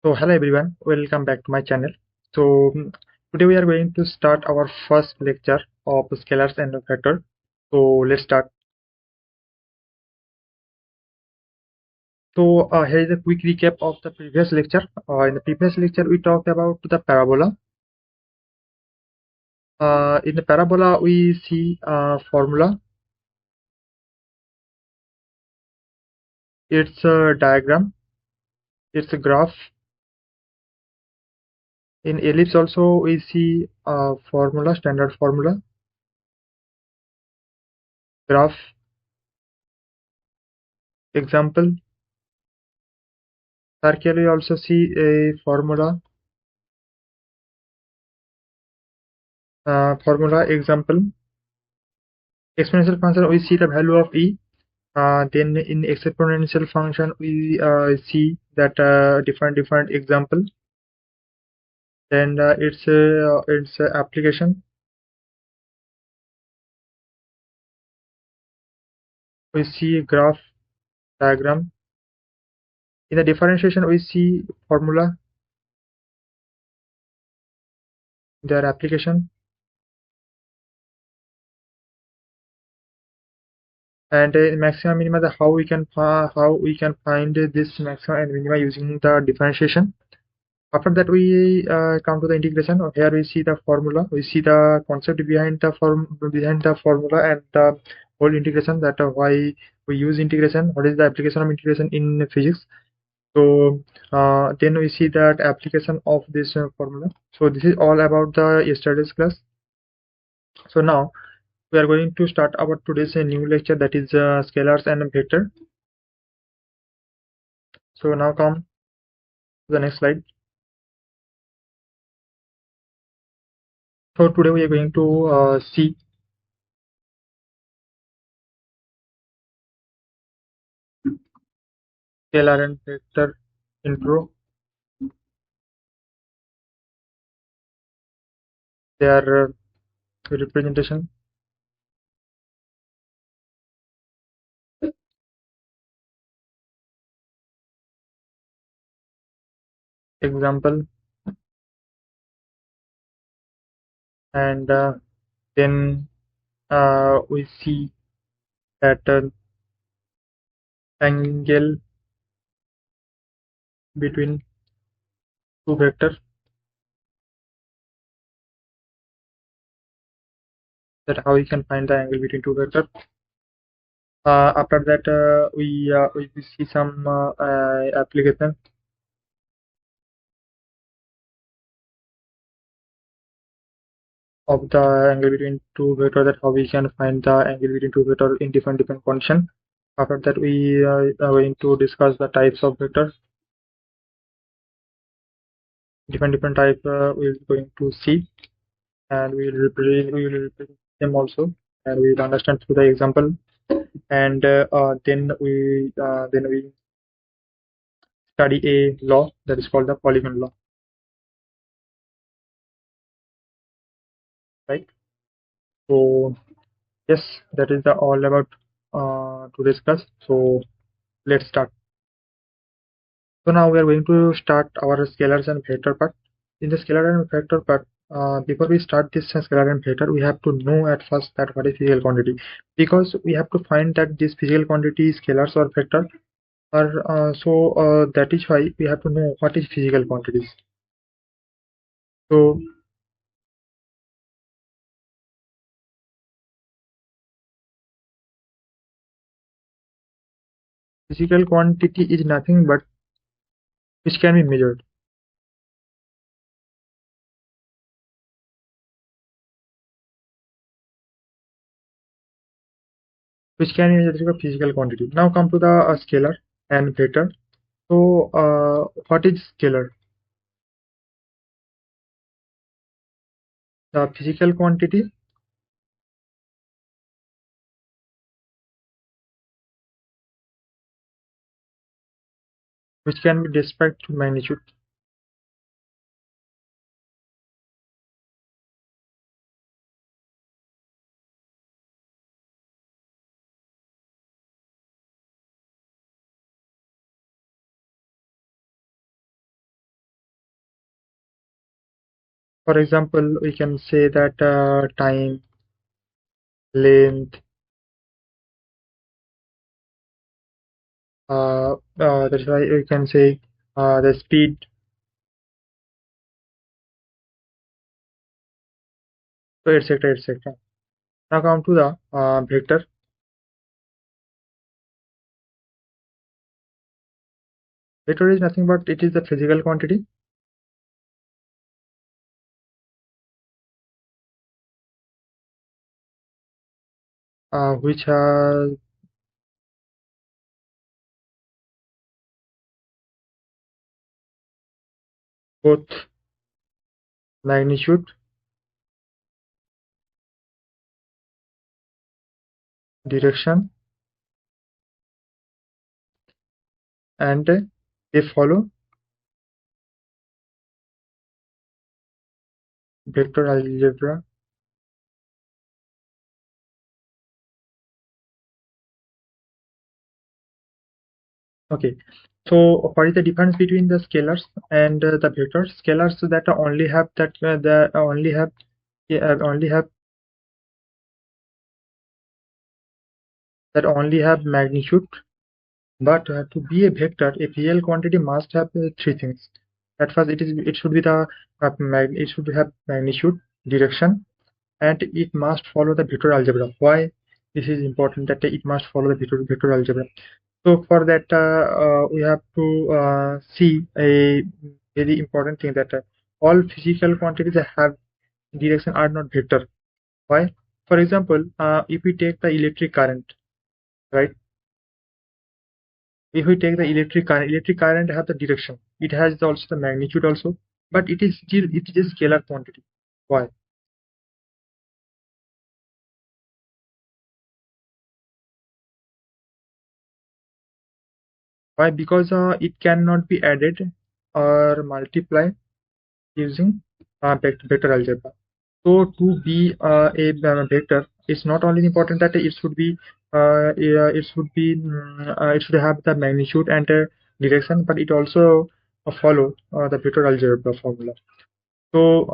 So hello everyone, welcome back to my channel. So today we are going to start our first lecture of scalars and vector. So let's start. So here is a quick recap of the previous lecture. In the previous lecture we talked about the parabola. In the parabola we see a formula, its a diagram, its a graph. In ellipse also we see a formula, standard formula, graph, example. Circle we also see a formula, example. Exponential function we see the value of e. Then in exponential function we see that different example. Then its application we see graph, diagram. In the differentiation we see formula, their application. And maximum minima, the how we can find this maximum and minima using the differentiation. After that we come to the integration. Here we see the formula, we see the concept behind the formula and the whole integration, that why we use integration, what is the application of integration in physics. So then we see that application of this formula. So this is all about the yesterday's class. So now we are going to start our today's new lecture, that is scalars and vector. So now come to the next slide. So today we are going to see scalar and vector intro, their representation, example, and then we see that angle between two vectors, that how we can find the angle between two vectors. After that we see some application of the angle between two vectors, that how we can find the angle between two vectors in different conditions. After that we are going to discuss the types of vectors, different type we're going to see, and we will represent them also, and we will understand through the example. And then we study a law that is called the polygon law, right? So yes, that is the all about to discuss. So let's start. So now we are going to start our scalars and vector part. In the scalar and vector part, before we start this scalar and vector, we have to know at first that what is physical quantity, because we have to find that this physical quantity is scalars or vector. Or that is why we have to know what is physical quantities. So physical quantity is nothing but which can be measured. Which can be measured as a physical quantity. Now come to the scalar and vector. So what is scalar? The physical quantity which can be described to magnitude. For example, we can say that time, length, that's why we can say the speed, so etc. etc. Now come to the vector. Vector is nothing but it is the physical quantity which has both magnitude, direction, and they follow vector algebra. Okay, so what is the difference between the scalars and the vectors? Scalars that only have only have magnitude, but to be a vector, a real quantity must have three things. At first, it should be the it should have magnitude, direction, and it must follow the vector algebra. Why this is important that it must follow the vector algebra? So for that, we have to see a very important thing that all physical quantities that have direction are not vector. Why? For example, if we take the electric current, right? If we take the electric current have the direction. It has also the magnitude also, but it is a scalar quantity. Why? Why? Because it cannot be added or multiplied using vector algebra. So to be a vector, it's not only important that it should be it should have the magnitude and direction, but it also follow the vector algebra formula. So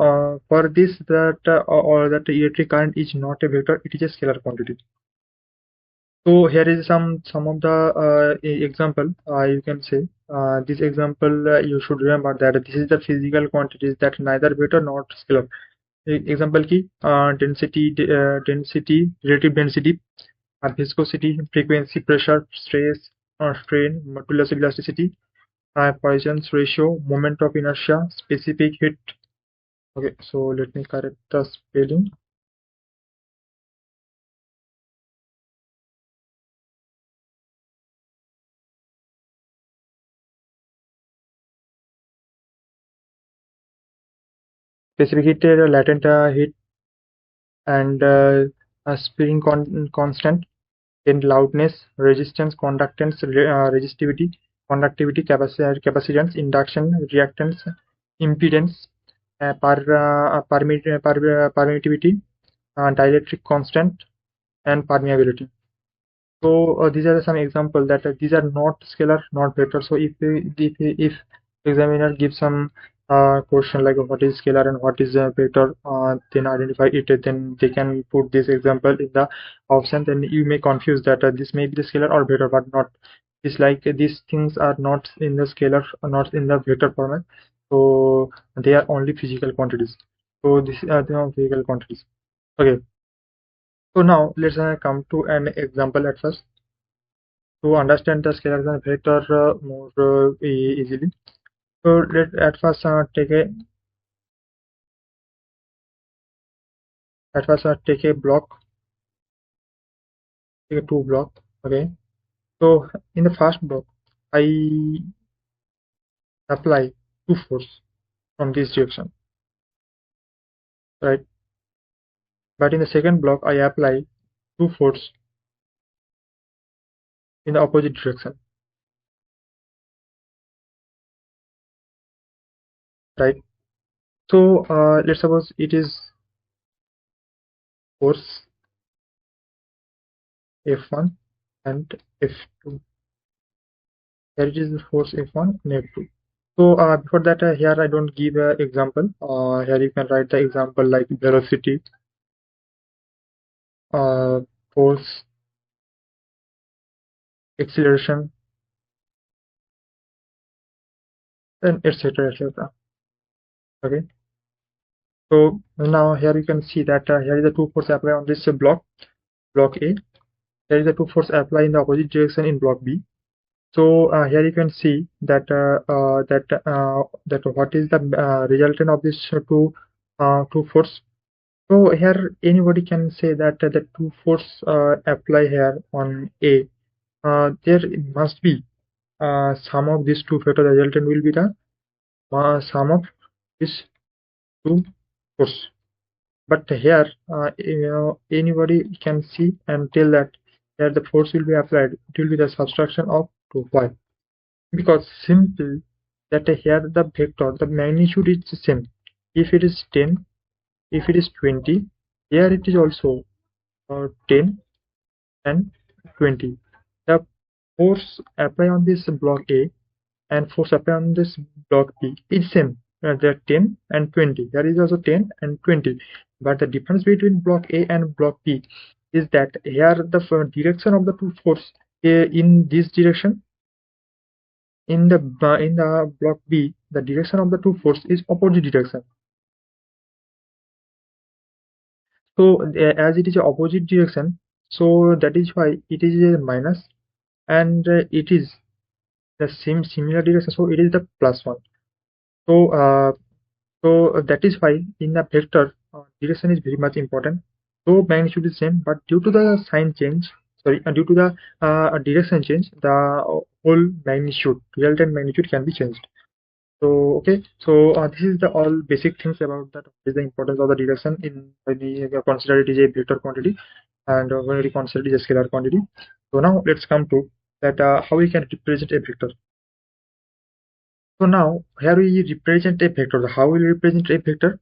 for this, that or that the electric current is not a vector; it is a scalar quantity. So here is some of the example you can say. This example you should remember that this is the physical quantities that neither vector nor scalar. Example key density, relative density, viscosity, frequency, pressure, stress or strain, modulus elasticity, Poisson's ratio, moment of inertia, specific heat. Okay, so let me correct the spelling. Specific heat, latent heat, and spring constant, then loudness, resistance, conductance, resistivity, conductivity, capacitance, induction, reactance, impedance, permittivity, dielectric constant, and permeability. So these are some examples that these are not scalar, not vector. So if examiner gives some question like what is scalar and what is a vector, then identify it. Then they can put this example in the option. Then you may confuse that this may be the scalar or vector, but not. It's like these things are not in the scalar, not in the vector format. So they are only physical quantities. So this are the physical quantities. Okay. So now let's come to an example at first to understand the scalars and vector more easily. So let at first take a block, take a two block. Okay. So in the first block, I apply two force from this direction, right? But in the second block, I apply two force in the opposite direction, right? So let's suppose it is force F1 and F2. Here it is the force F1 and F2. So before that, here I don't give an example. Here you can write the example like velocity, force, acceleration, and etc. etc. Okay. So now here you can see that here is the two force apply on this block A. There is a two force apply in the opposite direction in block B. So here you can see that that what is the resultant of this two force. So here anybody can say that the two force apply here on A. There must be sum of these two factors. The resultant will be the sum of these two force. But here anybody can see and tell that here the force will be applied. It will be the subtraction of 2. Why? Because simple that here the vector, the magnitude is the same. If it is 10, if it is 20, here it is also 10 and 20. The force apply on this block A and force apply on this block B is same. They are 10 and 20. There is also 10 and 20. But the difference between block A and block B is that here the direction of the two force in this direction. In the block B, the direction of the two force is opposite direction. So as it is opposite direction, so that is why it is a minus, and it is the same similar direction, so it is the +1. So that is why in the vector direction is very much important. So magnitude is same, but due to the sign change, due to the direction change, the whole magnitude, resultant magnitude can be changed. So okay, so this is the all basic things about that. Is the importance of the direction in when we consider it is a vector quantity, and when we consider it is a scalar quantity. So now let's come to that how we can represent a vector. So now here we represent a vector. How will we represent a vector?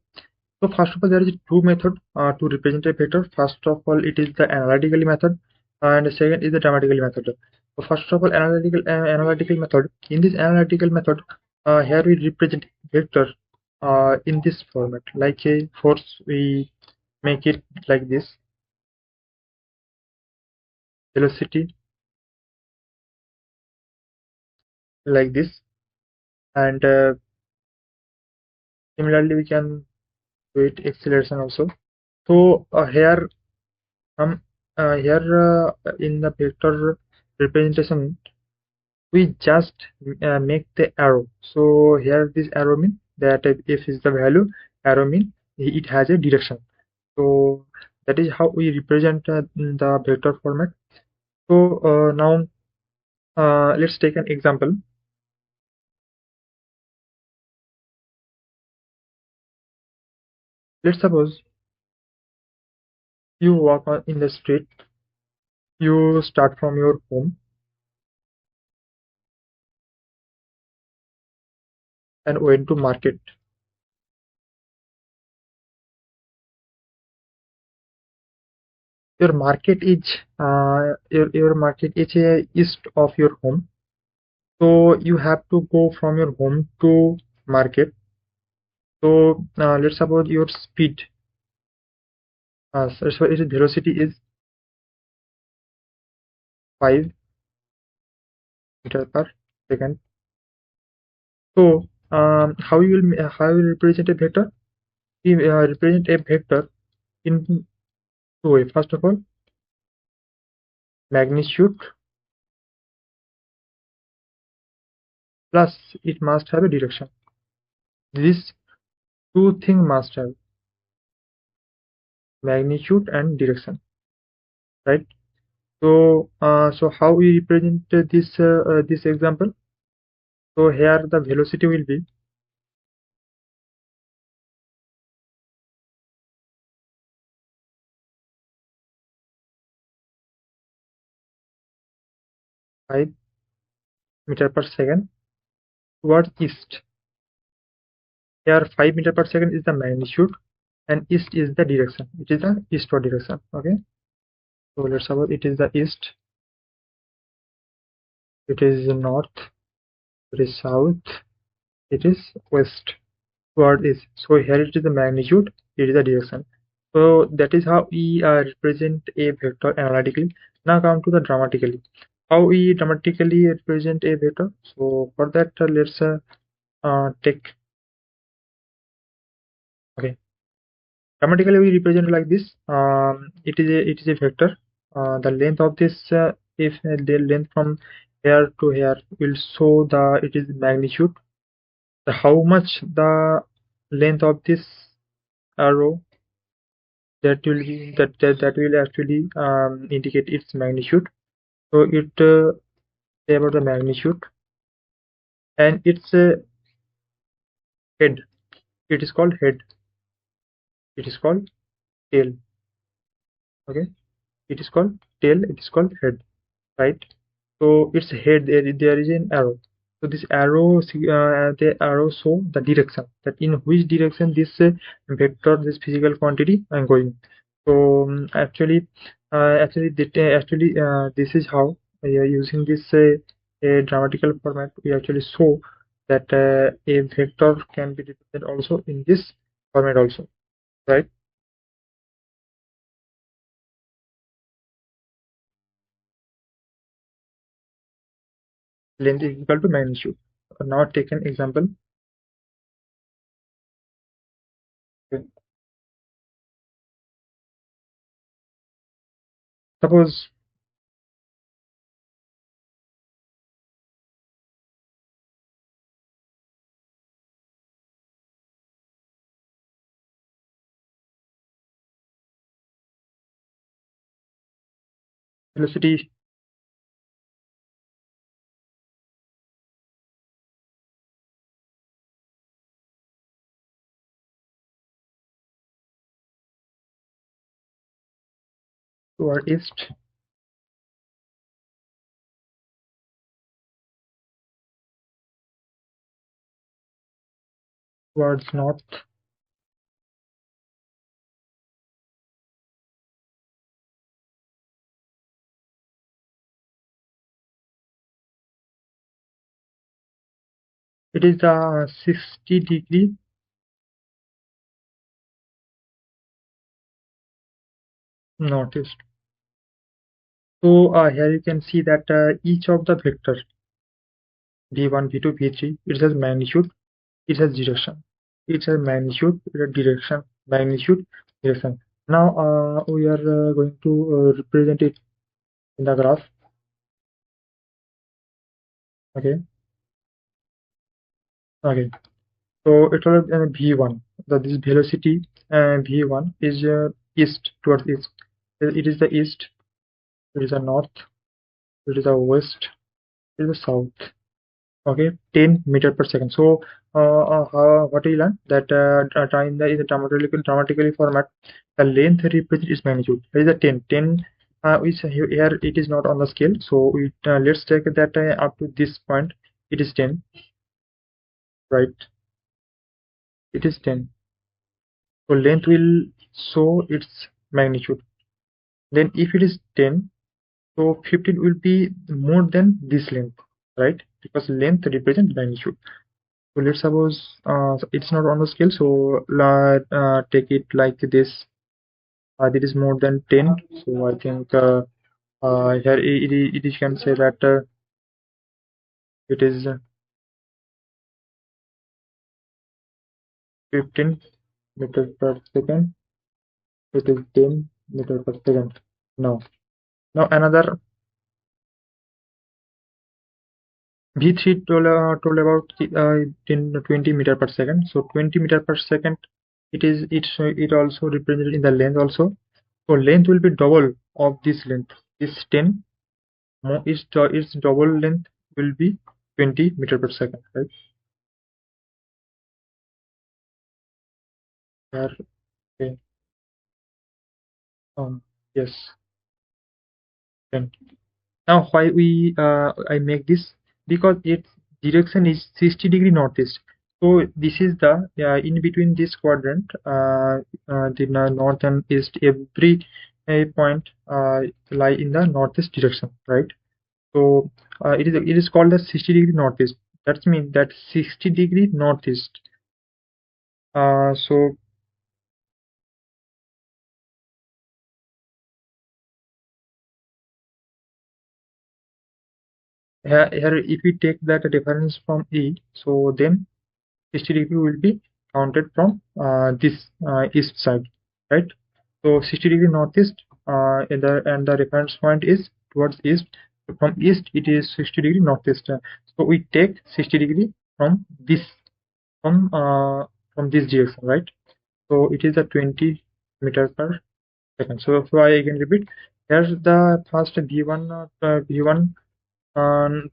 So first of all, there is two methods to represent a vector. First of all, it is the analytically method, and the second is the dramatically method. So first of all, analytical method. In this analytical method, here we represent vector in this format. Like a force, we make it like this. Velocity, like this, and similarly we can do it acceleration also. So here in the vector representation, we just make the arrow. So here this arrow mean that if is the value, arrow mean it has a direction. So that is how we represent the vector format. So now let's take an example. Let's suppose you walk in the street. You start from your home and went to market. Your market is your market is east of your home. So you have to go from your home to market. So let's suppose your speed, so its velocity is 5 meters per second. So how you will represent a vector? We represent a vector in two ways. First of all, magnitude plus it must have a direction. These two things must have magnitude and direction, right? So so how we represent this example? So here the velocity will be five meter per second towards east. Here 5 meter per second is the magnitude and east is the direction. It is the eastward direction. Okay. So let's suppose it is the east, it is north, it is south, it is west toward east. So here it is the magnitude, it is the direction. So that is how we represent a vector analytically. Now come to the dramatically. How we dramatically represent a vector. So for that, let's take, okay. Grammatically, we represent like this. It is a vector. The length of this, if the length from here to here will show the it is magnitude. The how much the length of this arrow, that will be that will actually indicate its magnitude. So it say about the magnitude, and its head. It is called head. It is called tail. Okay. It is called tail. It is called head. Right. So its head, there is an arrow. So this arrow, the arrow show the direction, that in which direction this vector, this physical quantity I'm going. So this is how we are using this a grammatical format. We actually show that a vector can be represented also in this format also, right? Length is equal to magnitude. Now take an example. Okay. Suppose velocity toward east, towards north. It is the 60-degree northeast. So here you can see that each of the vector v1, v2, v3, it has magnitude, it has direction. It has magnitude, it has direction, magnitude, direction. Now we are going to represent it in the graph. Okay. Okay. So it will v1. This velocity v1 is east, towards east. It is the east. It is the north. It is the west. It is the south. Okay, 10 meter per second. So what we learned that in the dramatically format, the length represented is magnitude. Here is a 10 is here, it is not on the scale. So we let's take that up to this point, it is 10, right? It is 10. So length will show its magnitude. Then if it is 10, so 15 will be more than this length, right? Because length represents magnitude. So let's suppose it's not on the scale, so take it like this. It is more than 10, so I think here it can say that it is 15 meters per second. It is 10 meters per second. Now another V3 told about 20 meter per second. So 20 meter per second, it also represented in the length also. So length will be double of this length. This 10 its double length will be 20 meter per second, right? Here, okay. Yes. 10. Now why I make this, because its direction is 60-degree northeast. So this is the in between this quadrant, the north and east, every point lie in the northeast direction, right? So it is called the 60-degree northeast. That means that 60° northeast. So here if we take that difference from E, so then 60° will be counted from this east side, right? So 60° northeast, and the reference point is towards east. From east it is 60° northeast. So we take 60° from this from this direction, right? So it is a 20 meter per second. So I again repeat. Here's the first V1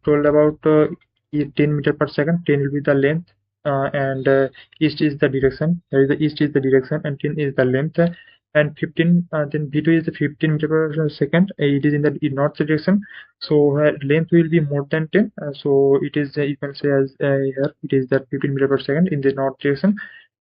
told about 10 meter per second. 10 will be the length, and east is the direction. Here is the east is the direction, and 10 is the length, and 15. Then V2 is the 15 meter per second. It is in the north direction, so length will be more than 10. So it is you can say as here it is that 15 meter per second in the north direction,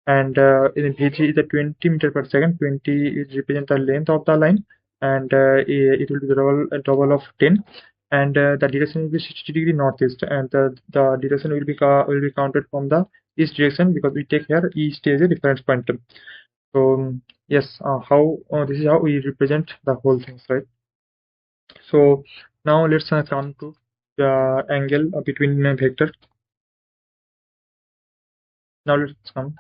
and in V3 is the 20 meter per second. 20 is represent the length of the line, and it will be the double of 10, and the direction will be 60° northeast, and the direction will be counted from the east direction, because we take here east as a reference point. So yes, how this is how we represent the whole things, right? So now let's come to the angle between vector. Now let's come.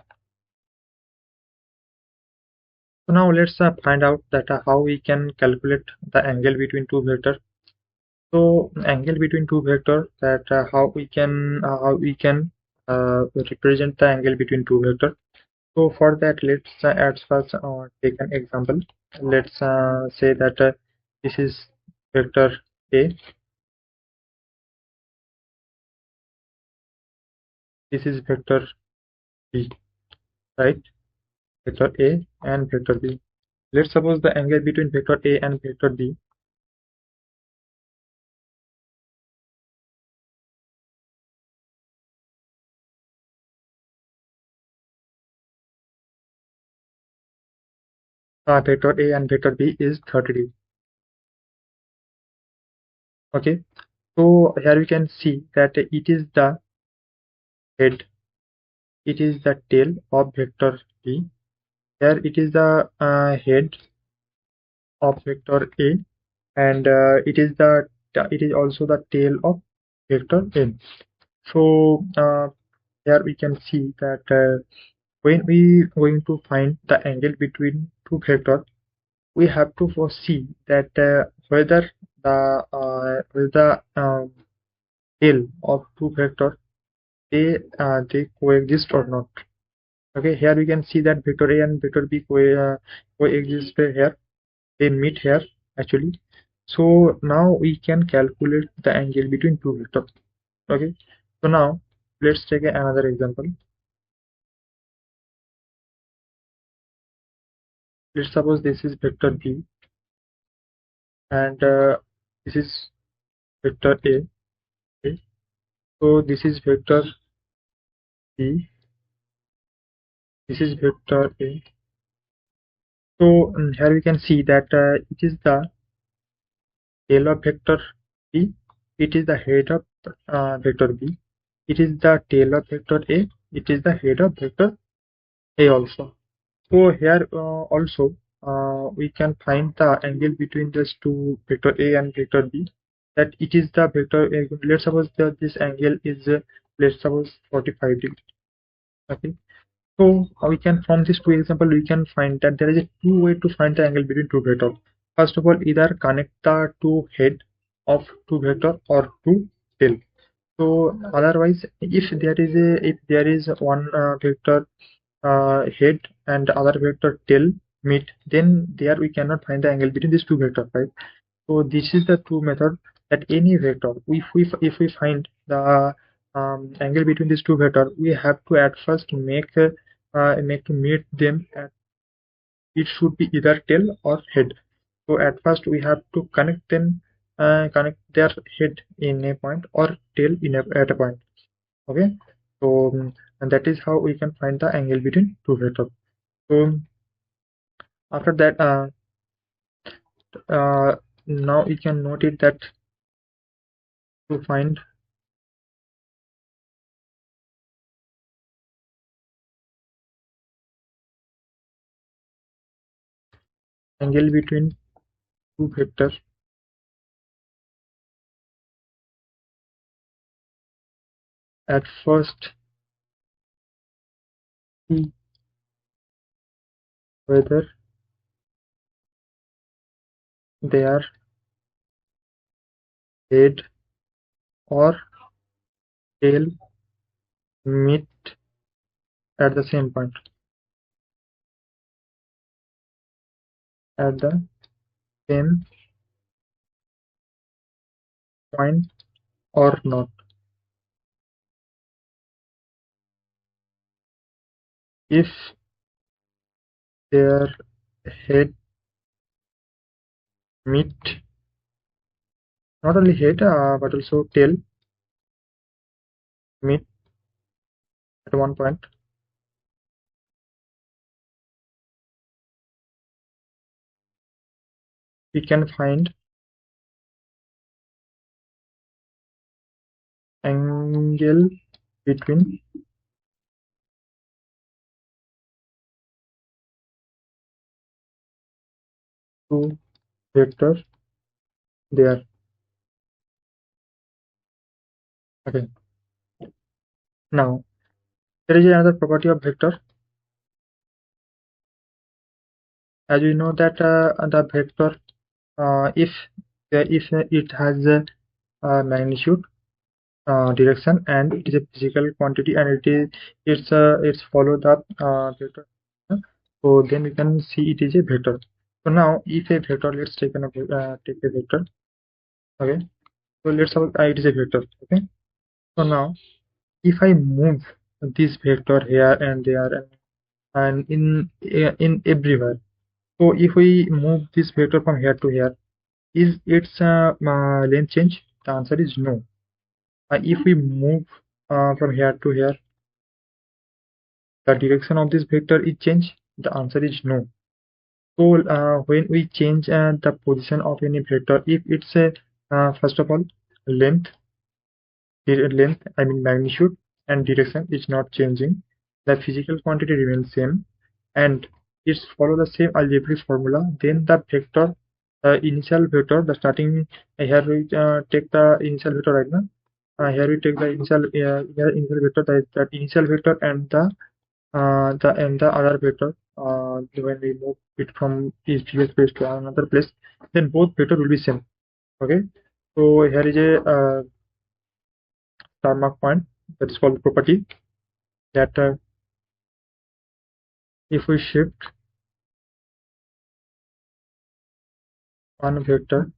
So now let's find out that how we can calculate the angle between two vectors. So angle between two vectors, that how we can represent the angle between two vectors. So for that, let's at first take an example. Let's say that this is vector A, this is vector B, right? Vector A and vector B. Let's suppose the angle between vector A and vector B. Vector A and vector B is 30°. Okay, so here we can see that it is the head, it is the tail of vector B. Here it is the head of vector A, and it is also the tail of vector N. So here we can see that when we going to find the angle between two vectors, we have to first see that whether the tail of two vectors they coexist or not. Okay, here we can see that vector A and vector B coexist here. They meet here actually. So now we can calculate the angle between two vectors. Okay, so now let's take another example. Let's suppose this is vector B, and this is vector A. Okay, so this is vector B, this is vector A. So here we can see that it is the tail of vector B, it is the head of vector B, it is the tail of vector A, it is the head of vector A also. So here also we can find the angle between these two vector A and vector B, that it is the vector A. Let's suppose that this angle is let's suppose 45°. Okay, so we can, from this two example, we can find that there is a two way to find the angle between two vectors. First of all, either connect the two head of two vector or two tail. So otherwise, if there is one vector head and other vector tail meet, then there we cannot find the angle between these two vectors, right? So this is the two method that any vector, if we find the angle between these two vectors, we have to at first make to meet them at, it should be either tail or head. So at first we have to connect them, connect their head in a point or tail at a point. Okay, so and that is how we can find the angle between two vectors. So after that, now we can note it that to find angle between two vectors. At first, see whether their head or tail meet at the same point. At the same point or not. If their head meet, not only head but also tail meet at one point, we can find angle between two vectors there. Okay. Now there is another property of vector. As we know that the vector, if it has a magnitude, direction, and it is a physical quantity, and it's follow the vector, so then we can see it is a vector. So now if a vector, let's take take a vector. Okay, so let's suppose it is a vector. Okay, so now if I move this vector here and there and in everywhere, so if we move this vector from here to here, is its length change? The answer is no. If we move from here to here, the direction of this vector is changed? The answer is no. So when we change the position of any vector, if it's a first of all length, I mean magnitude and direction is not changing, the physical quantity remains same, and it's follow the same algebraic formula, then the vector, initial vector, the starting, here we take the initial vector right now. Here we take the initial vector, that initial vector, and the other vector, when we move it from this place to another place, then both vector will be same. Okay, so here is a star mark point, that is called property, that if we shift one vector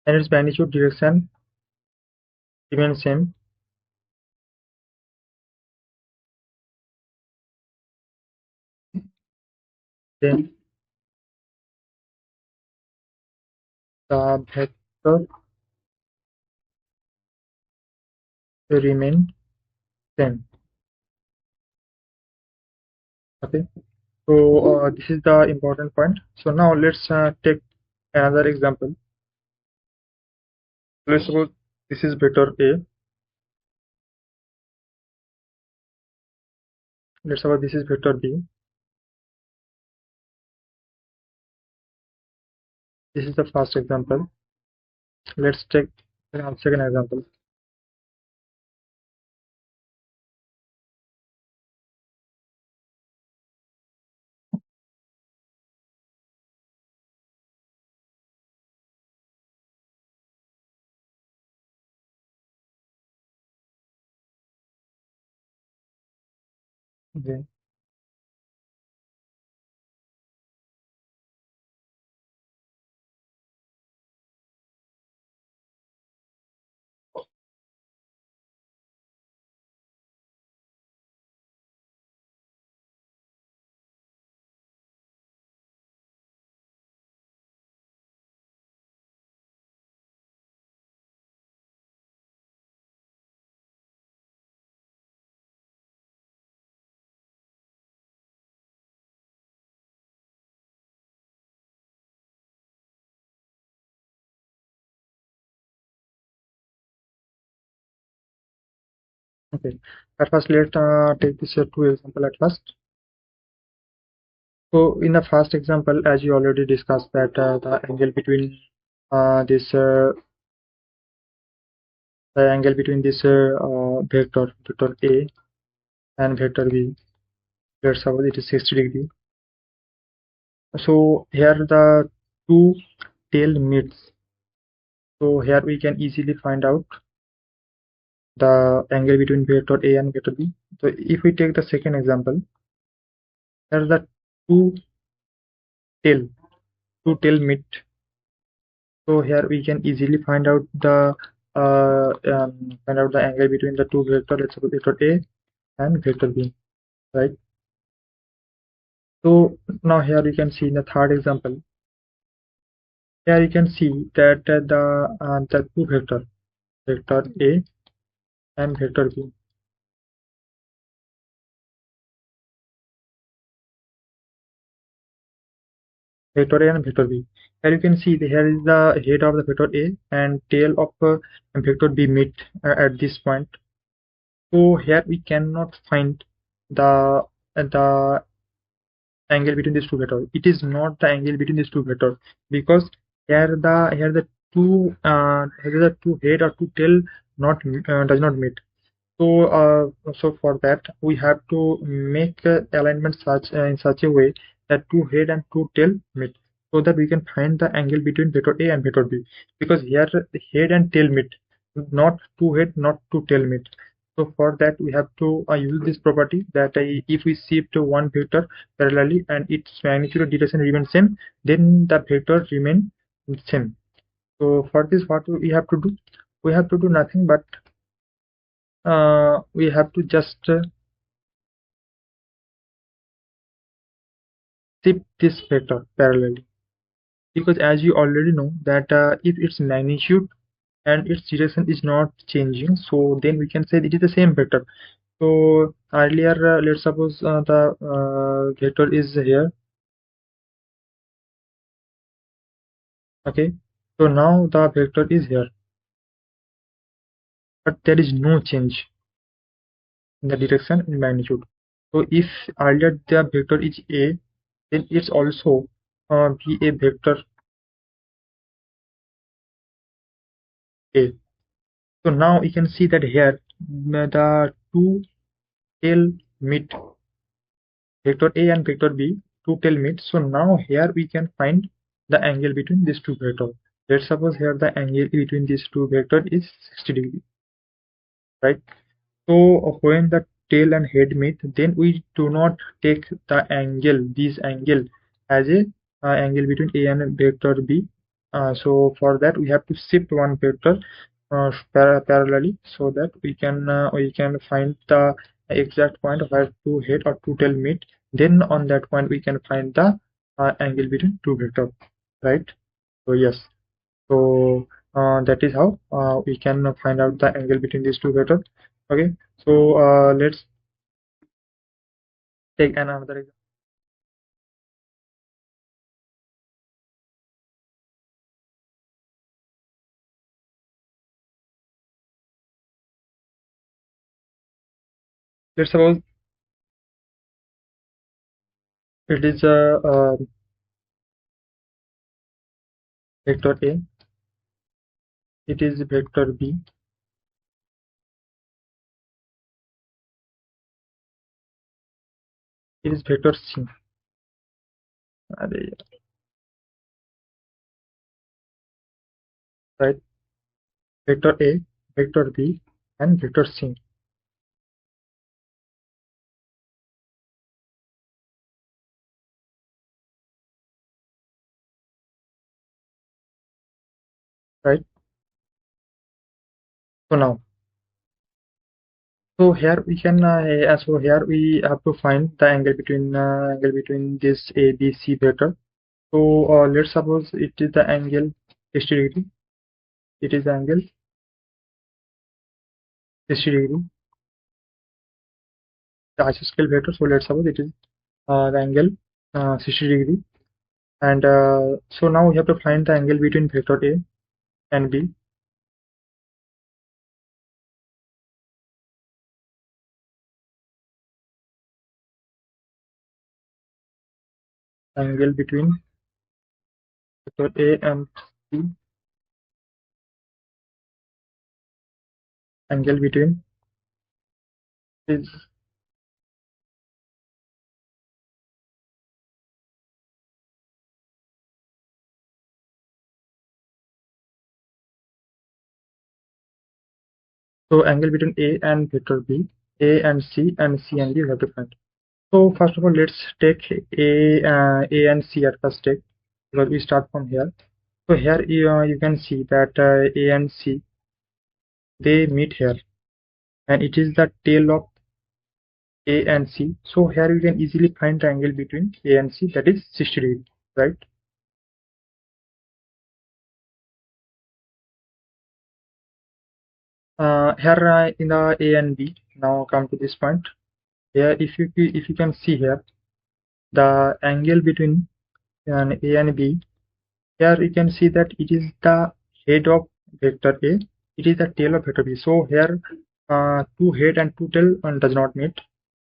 and its magnitude direction remain same, then the vector will remain same. Okay, so this is the important point. So now let's take another example. Let's suppose this is vector A. Let's suppose this is vector B. This is the first example. Let's take the second example. Okay. Okay, at first let's take this two example at first. So in the first example, as you already discussed, that the angle between this the angle between this vector A and vector B, let's suppose it is 60 degree. So here the two tail meets. So here we can easily find out the angle between vector A and vector B. So if we take the second example, here the two tail meet. So here we can easily find out the angle between the two vector, let's suppose vector A and vector B, right? So now here you can see in the third example, here you can see that the two vector A and vector B, vector A and vector B. Here you can see here is the head of the vector A and tail of vector B meet at this point. So here we cannot find the angle between these two vectors. It is not the angle between these two vectors because here the two head or two tail not does not meet. So for that we have to make alignment such in such a way that two head and two tail meet, so that we can find the angle between vector A and vector B, because here the head and tail meet, not two head, not two tail meet. So for that we have to use this property that if we shift one vector parallelly and its magnitude of direction remains same, then the vector remain same. So for this, what we have to do? We have to do nothing but we have to just shift this vector parallelly, because as you already know that if its magnitude and its direction is not changing, so then we can say it is the same vector. So earlier let's suppose the vector is here. Okay, so now the vector is here, but there is no change in the direction and magnitude. So if earlier the vector is A, then it's also be a vector A. So now we can see that here the two tail meet, vector A and vector B, two tail meet. So now here we can find the angle between these two vectors. Let's suppose here the angle between these two vectors is 60 degree, right? So when the tail and head meet, then we do not take the angle, this angle, as a angle between A and vector B. So for that we have to shift one vector parallelly, so that we can find the exact point where two head or two tail meet. Then on that point we can find the angle between two vectors, right? So yes, so that is how we can find out the angle between these two vectors. Okay, so let's take another example. Let's suppose it is a vector A, it is vector B, it is vector C. Right, vector A, vector B, and vector C. Right. So now, so here we can so here we have to find the angle between this A, B, C vector. So let's suppose it is the angle 60 degree. It is the angle 60 degree, the isoscale vector. So let's suppose it is the angle 60 degree, and so now we have to find the angle between vector A and B. angle between vector A and C, angle between is so angle between A and vector B, A and C and B we have to find. So first of all, let's take A and C at first take, because we start from here. So here you can see that A and C, they meet here, and it is the tail of A and C. So here you can easily find the angle between A and C, that is 60 degrees, right? Here in the A and B, now come to this point. Here, if you can see here, the angle between A and B, here you can see that it is the head of vector A, it is the tail of vector B. So here, two head and two tail does not meet.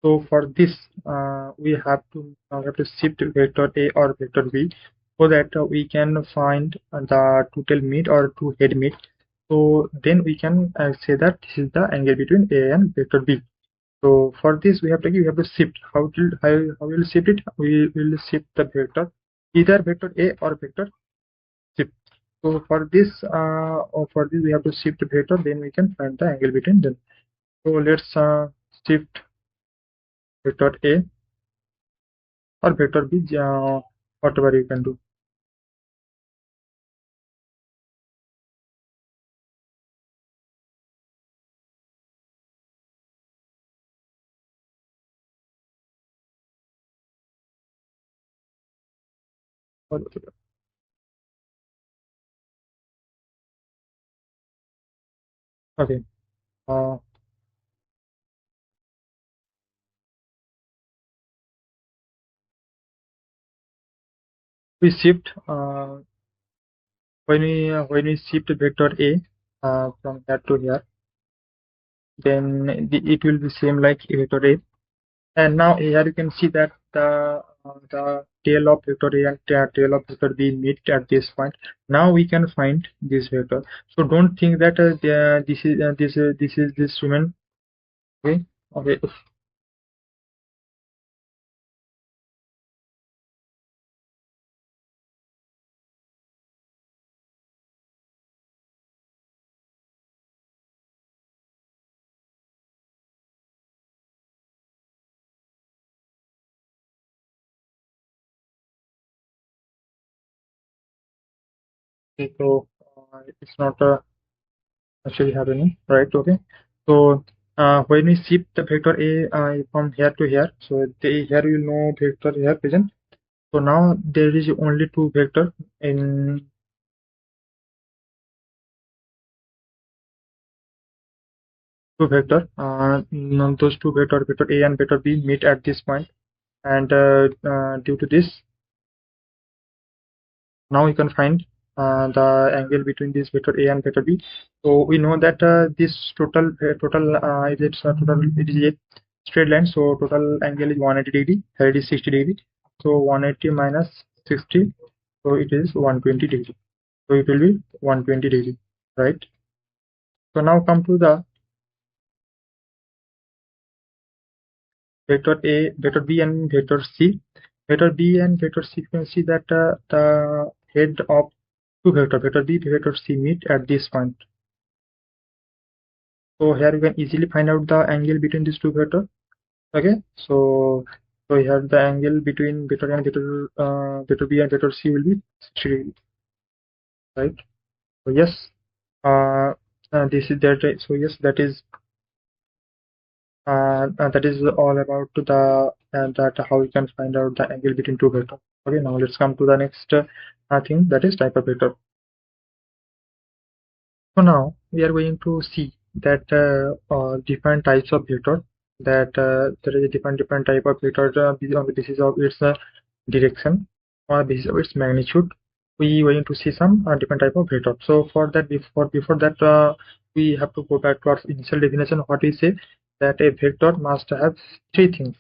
So for this, we have to shift vector A or vector B, so that we can find the two tail meet or two head meet. So then we can say that this is the angle between A and vector B. So for this we have to shift. How will shift it? We will shift the vector, either vector A or vector shift. So for this we have to shift the vector, then we can find the angle between them. So let's shift vector A or vector B, whatever you can do. Okay. Uh, we shift when we shift vector A from here to here, then it will be same like vector A. And now here you can see that the tail of vector A and tail of vector B meet at this point. Now we can find this vector. So don't think that this is this human. Okay. Okay. So it's not actually happening, right? Okay. So when we shift the vector A from here to here, so here you know vector here present. So now there is only two vector in two vector. Those two vector A and vector B meet at this point, and due to this, now you can find the angle between this vector A and vector B. So we know that this total it is a straight line. So total angle is 180 degree. Here it is 60 degree. So 180 minus 60, so it is 120 degree. So it will be 120 degree, right? So now come to the vector A, vector B, and vector C. Vector B and vector C, you can see that the head of two vector B, vector C meet at this point. So here you can easily find out the angle between these two vectors. Okay, so here the angle between vector and vector B and vector C will be 60 degree, right? So yes, this is that. So yes, that is all about the that how we can find out the angle between two vectors. Okay, now let's come to the next thing, that is type of vector. So now we are going to see that different types of vector, that there is a different type of vector on the basis of its direction or basis of its magnitude. We are going to see some different type of vector. So for that, before that, we have to go back to our initial definition. What we say, that a vector must have three things.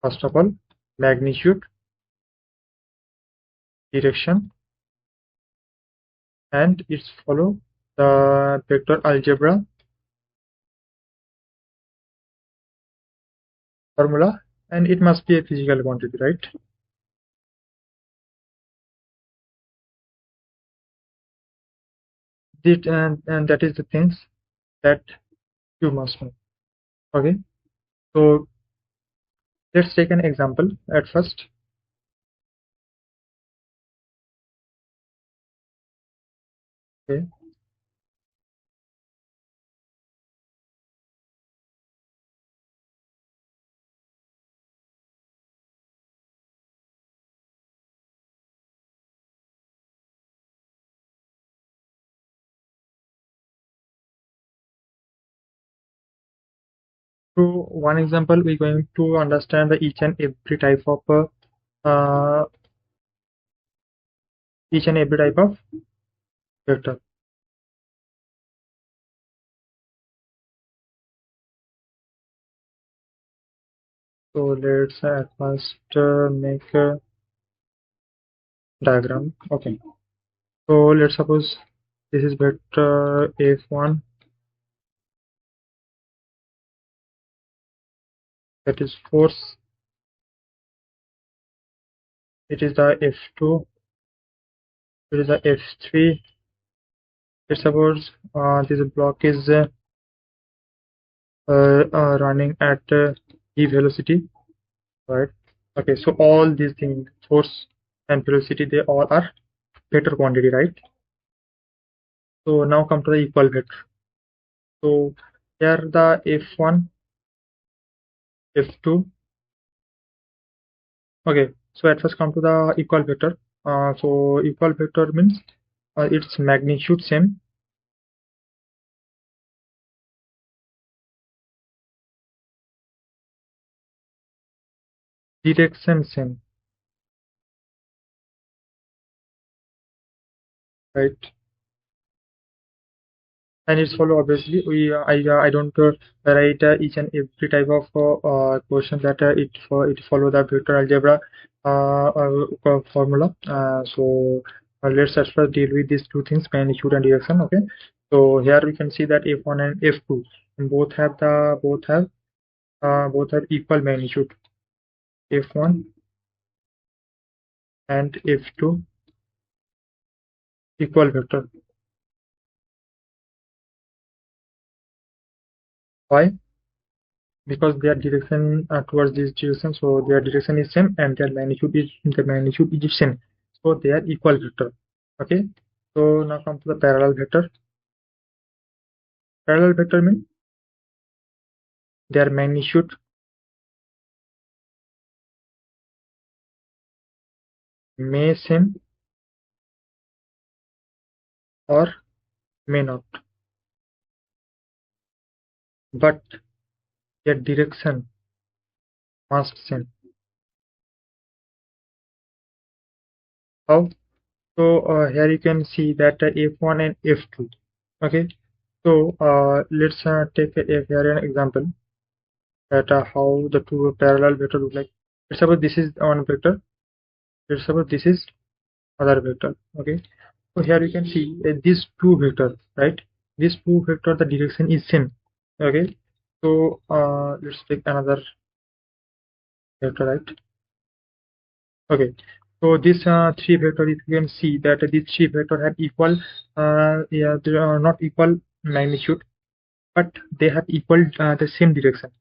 First of all, magnitude, direction, and it's follow the vector algebra formula, and it must be a physical quantity, right? And that is the things that you must know. Okay, so let's take an example at first. Okay, so one example, we're going to understand the each and every type of vector. So let's at first make a diagram. Okay, so let's suppose this is vector f1, that is force. It is the f2, it is the f3. Let's suppose this block is running at v velocity, right? Okay, so all these things, force and velocity, they all are vector quantity, right? So now come to the equal vector. So here the f1, f2. Okay, so at first come to the equal vector. So equal vector means its magnitude same, direction same, right? And it's follow, obviously I don't write each and every type of question that it follow the vector algebra formula. So let's first deal with these two things, magnitude and direction. Okay, so here we can see that f1 and f2 both have equal magnitude, f1 and f2 equal vector. Why? Because their direction towards this direction, so their direction is same and their magnitude is same, so they are equal vector. Okay, so now come to the parallel vector. Parallel vector means their magnitude may same or may not, but their direction must same. How? So here you can see that f1 and f2. Okay, so let's take here an example that how the two parallel vector look like. Let's suppose this is one vector, let's suppose this is other vector. Okay, so here you can see these two vector, right? These two vector, the direction is same. Okay, so let's take another vector, right? Okay, so this three vector, if you can see that these three vector have equal yeah, they are not equal magnitude, but they have equal the same direction.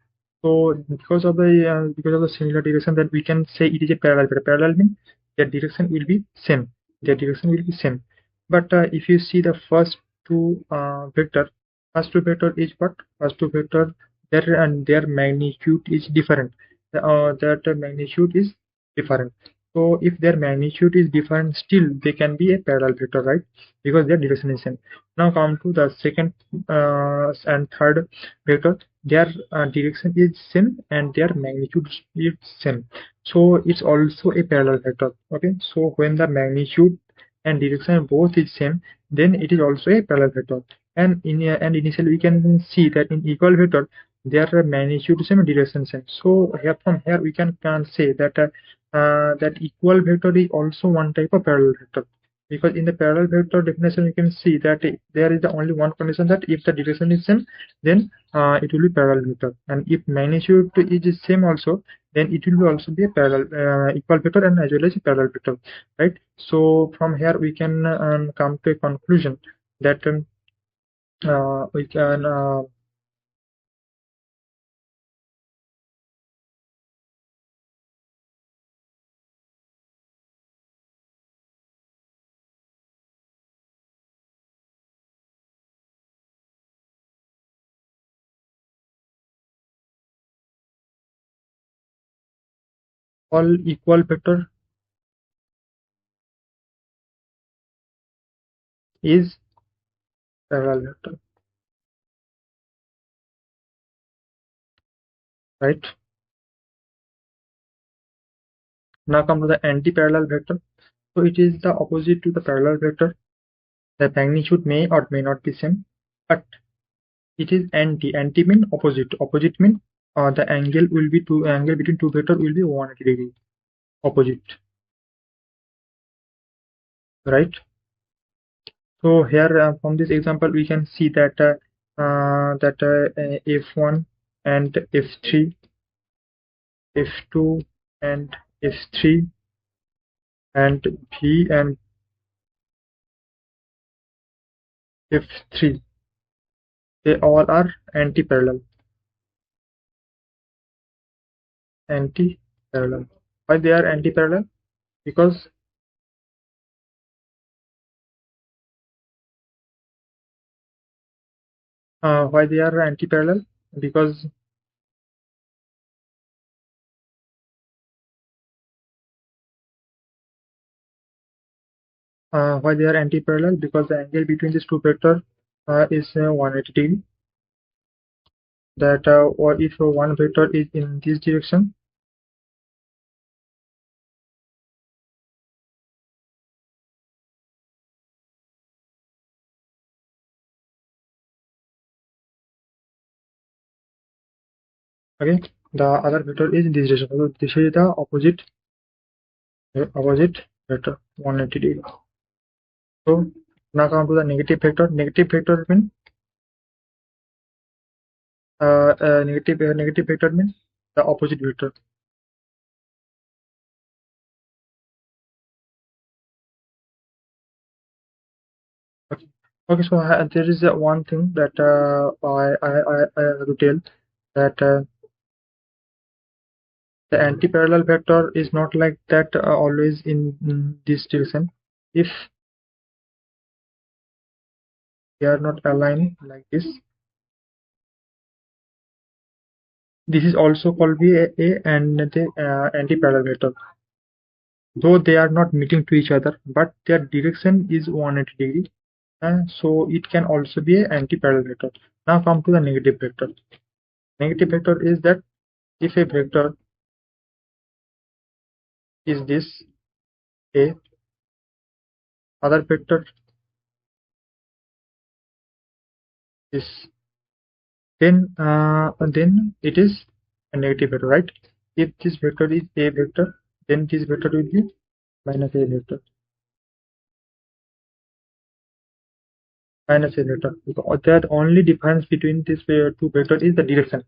So because of the similar direction, that we can say it is a parallel vector. Parallel means their direction will be same. Their direction will be same. But if you see the first two first two vector is what? First two vector, their magnitude is different. That magnitude is different. So if their magnitude is different, still they can be a parallel vector, right? Because their direction is same. Now come to the second and third vector. Their direction is same and their magnitude is same, so it's also a parallel vector. Okay, so when the magnitude and direction both is same, then it is also a parallel vector. And initially we can see that in equal vector their magnitude same, direction same. So here from here we can say that that equal vector is also one type of parallel vector, because in the parallel vector definition you can see that there is the only one condition, that if the direction is same, then it will be parallel vector, and if magnitude is same also, then it will also be a parallel equal vector and as well as a parallel vector, right? So from here we can come to a conclusion that we can all equal vector is parallel vector, right? Now come to the anti-parallel vector. So it is the opposite to the parallel vector. The magnitude may or may not be same, but it is anti. Anti mean opposite. Opposite mean the angle will be angle between two vector will be 180 degree. Opposite, right? So here from this example we can see that f1 and f3, f2 and f3, and v and f3, they all are anti-parallel. Anti-parallel. Why they are anti-parallel? Because why they are anti-parallel? Because why they are anti-parallel? Because the angle between these two vectors is 180 degree. That or if one vector is in this direction, okay, the other vector is in this direction. So this is the opposite vector, 180 degree. So now come to the negative vector. Negative vector means negative vector means the opposite vector. Okay. Okay, so there is one thing that I have to tell, that the anti-parallel vector is not like that always in this direction. If they are not aligned like this, this is also called be a and the anti-parallel vector. Though they are not meeting to each other, but their direction is 180 degree, so it can also be an anti-parallel vector. Now come to the negative vector. Negative vector is that if a vector is this a, other vector is, then it is a negative vector, right? If this vector is a vector, then this vector will be minus a vector. Minus a vector. That only difference between these two vectors is the direction.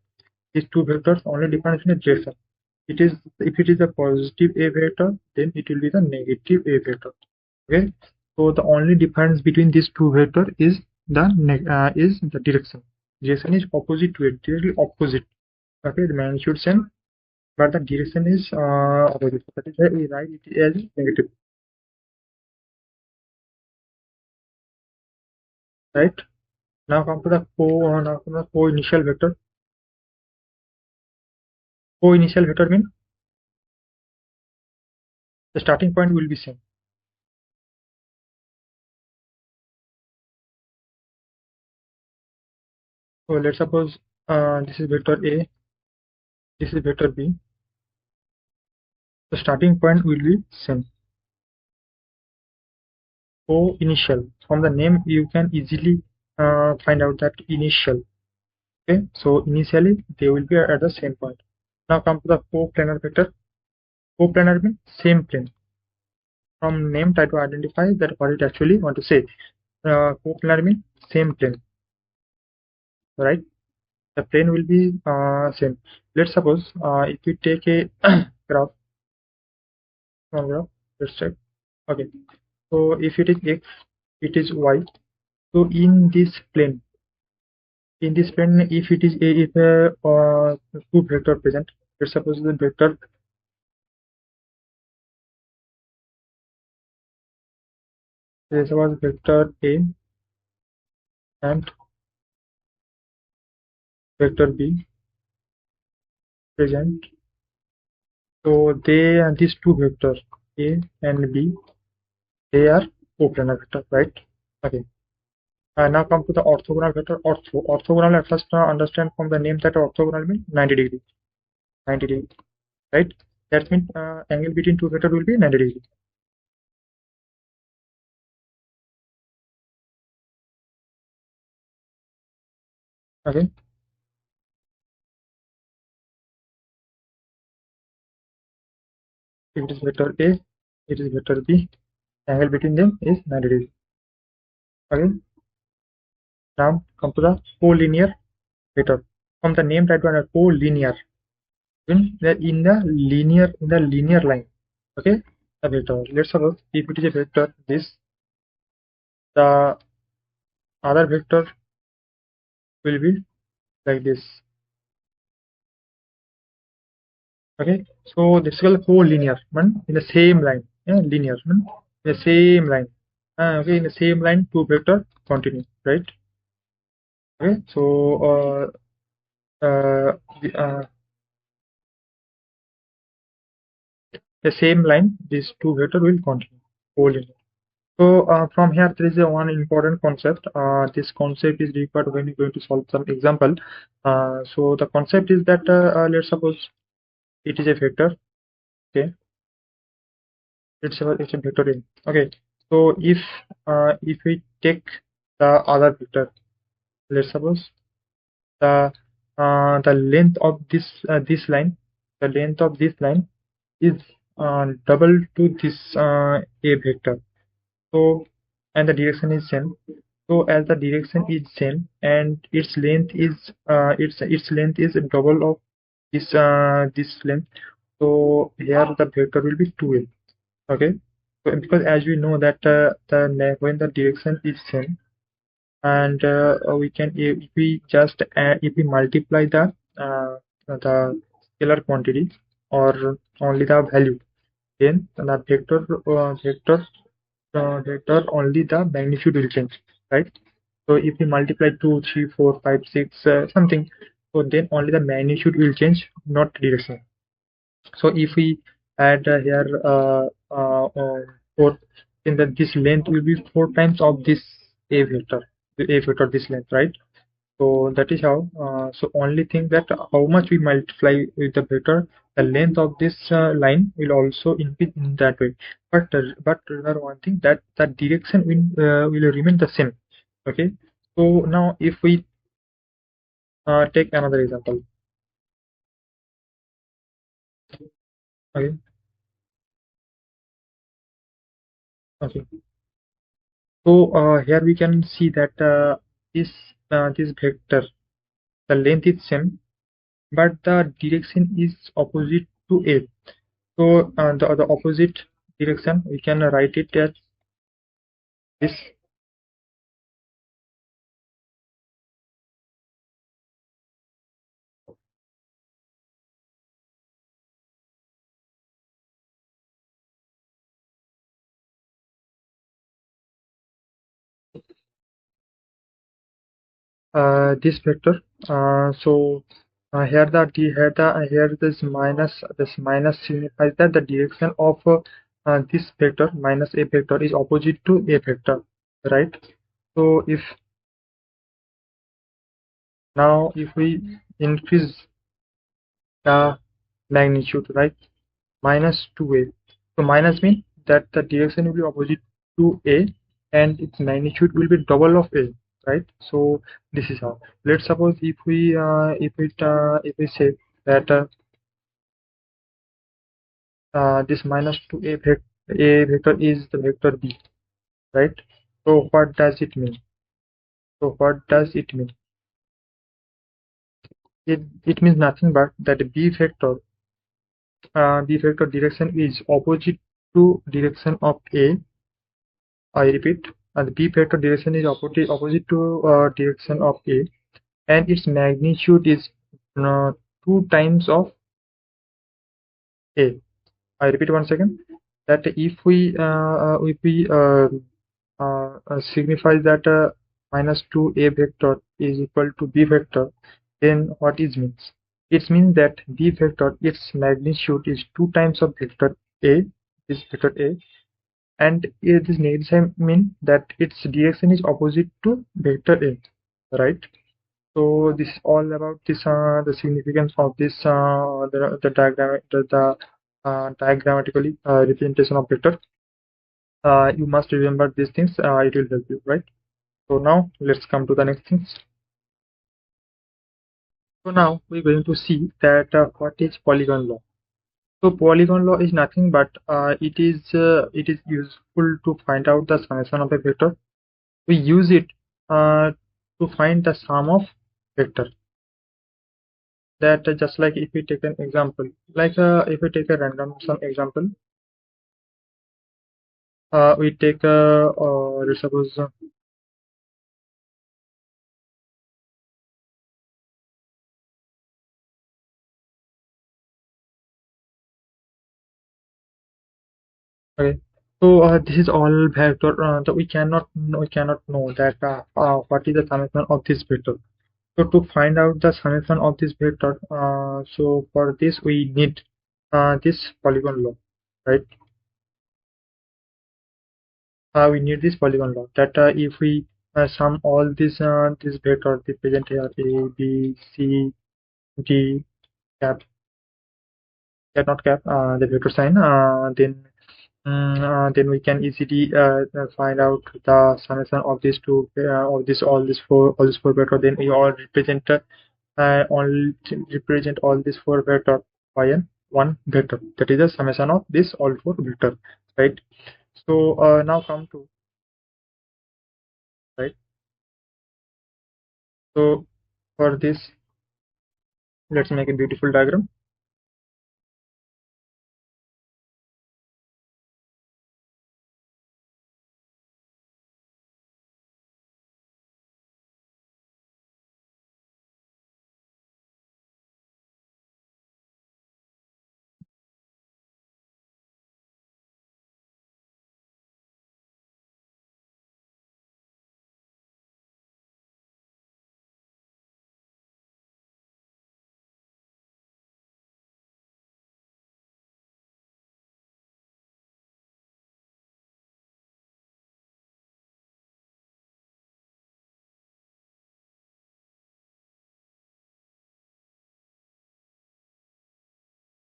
These two vectors only difference in the direction. It is, if it is a positive a vector, then it will be the negative a vector. Okay, so the only difference between these two vectors is the direction. Direction is opposite to it, directly opposite. Okay, the magnitude same, but the direction is opposite. That is why we write it as negative, right? Now come to the co-initial vector. Co-initial vector means the starting point will be same. So let's suppose this is vector A, this is vector B. The starting point will be same. Co-initial. From the name, you can easily find out that initial. Okay, so initially they will be at the same point. Now come to the co-planar vector. Coplanar means same plane. From name, try to identify that what it actually want to say. Coplanar means same plane, right? The plane will be same. Let's suppose if we take a graph, small graph, let's check. Okay, so if it is x, it is y. So in this plane, if it is a if two vector present, let's suppose the vector, this was vector a and vector b present. So they and these two vectors a and b, they are coplanar vector, right? Okay. Now come to the orthogonal vector. Orthogonal, at first understand from the name that orthogonal means 90 degree. 90 degree, right? That means angle between two vectors will be 90 degree. Okay. If it is vector A, it is vector B, angle between them is 90 degree. Okay. Now come to the collinear vector. From the name that one, collinear, in the linear line. Okay, a vector. Let's suppose if it is a vector, this, the other vector will be like this. Okay, so this is called collinear one in the same line. Yeah, linear one in the same line. Okay, in the same line, two vector continue, right? Okay, so the same line, these two vector will continue collinear. So from here there is a one important concept. This concept is required when you're going to solve some example. So the concept is that let's suppose it is a vector. Okay, it's a vector A. Okay, so if we take the other vector, let's suppose the length of this line, the length of this line is double to this A vector. So and the direction is same. So as the direction is same and its length is double of this length, so here the vector will be 2a. Okay, so because as we know that when the direction is same, and we can, if we just if we multiply the scalar quantity or only the value, then the vector only the magnitude will change, right? So if we multiply 2, 3, 4, 5, 6 something, so then only the magnitude will change, not direction. So if we add here 4, then this length will be 4 times of this a vector, this length, right? So that is how. So only thing that how much we multiply with the vector, the length of this line will also increase in that way. But remember one thing, that the direction will remain the same. Okay. So now if we take another example. Okay. Okay. So here we can see that this vector, the length is same, but the direction is opposite to A. So the opposite direction, we can write it as this. This vector. So here this minus signifies that the direction of this vector minus a vector is opposite to a vector, right? So if we increase the magnitude, right, minus 2a, so minus means that the direction will be opposite to a and its magnitude will be double of a, right? So this is how. Let's suppose if we say that this minus 2a vector is the vector b, right? So what does it mean? So what does it mean? It means nothing but that b vector direction is opposite to direction of a. I repeat, and the b vector direction is opposite to direction of a, and its magnitude is 2 times of a. I repeat once again that if we signify that minus 2a vector is equal to b vector, then what it means? It means that b vector, its magnitude is 2 times of vector a, this vector a, and this negative sign mean that its direction is opposite to vector a, right? So this is all about this the significance of this the diagram the diagrammatically representation of vector. You must remember these things. It will help you, right? So now let's come to the next things. So now we're going to see that what is polygon law. So polygon law is nothing but it is useful to find out the summation of a vector. We use it to find the sum of vector. That just like if we take an example, like if we take a random sum example, we take let's suppose okay. So this is all vector that we cannot know that what is the summation of this vector. So to find out the summation of this vector, so for this we need this polygon law, right? We need this polygon law that if we sum all this vector the present here a b c d cap not cap the vector sign then we can easily find out the summation of these two all these four vector. Then we all represent all these four vector by one vector, that is the summation of this all four vector, right? So now come to right. So for this, let's make a beautiful diagram.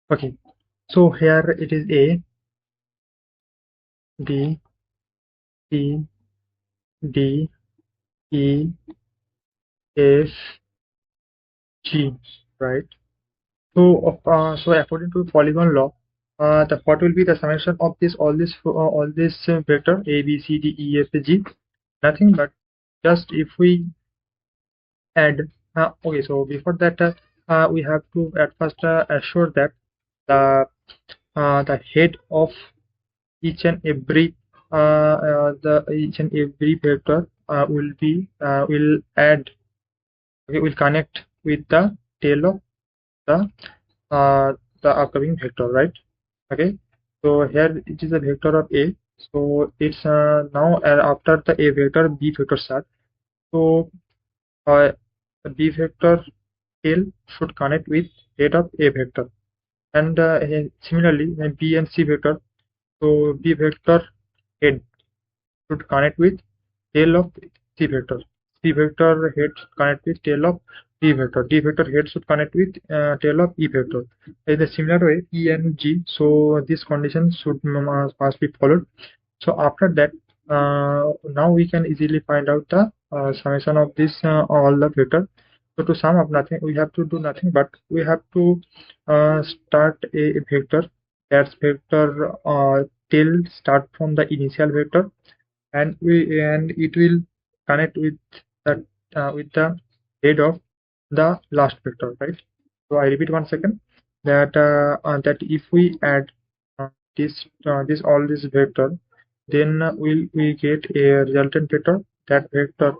Okay, so here it is a b c d e f g, right? So, so according to polygon law, the what will be the summation of this all this vector a b c d e f g? Nothing but just if we add. Okay, so before that, we have to at first assure that the head of each and every vector will add, okay, will connect with the tail of the the upcoming vector, right? Okay, so here it is a vector of a, so it's now after the a vector b vector start, so the b vector tail should connect with head of a vector, and similarly b and c vector, so b vector head should connect with tail of c vector, c vector head should connect with tail of d vector, d vector head should connect with tail of e vector. In a similar way, e and g, so this condition should must be followed. So after that, now we can easily find out the summation of this all the vector. So to sum up, nothing we have to do nothing but we have to start a vector. that vector till start from the initial vector, and it will connect with the head of the last vector, right? So I repeat once again that if we add this all this vector, then we get a resultant vector. That vector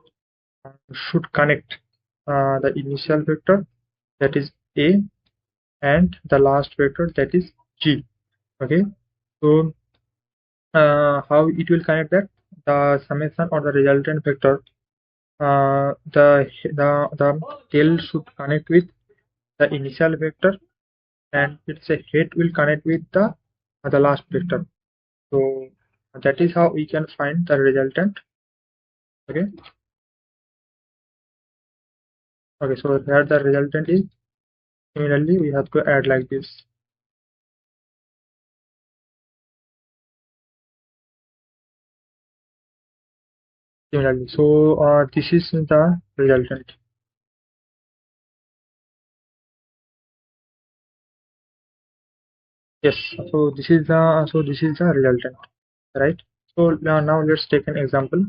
should connect the initial vector, that is A, and the last vector, that is G. Okay, so how it will connect that? The summation or the resultant vector, the tail should connect with the initial vector, and its a head will connect with the last vector. So that is how we can find the resultant. Okay. Okay, so here the resultant is, similarly we have to add like this. Similarly, so this is the resultant. Yes, so this is the resultant, right? So now let's take an example.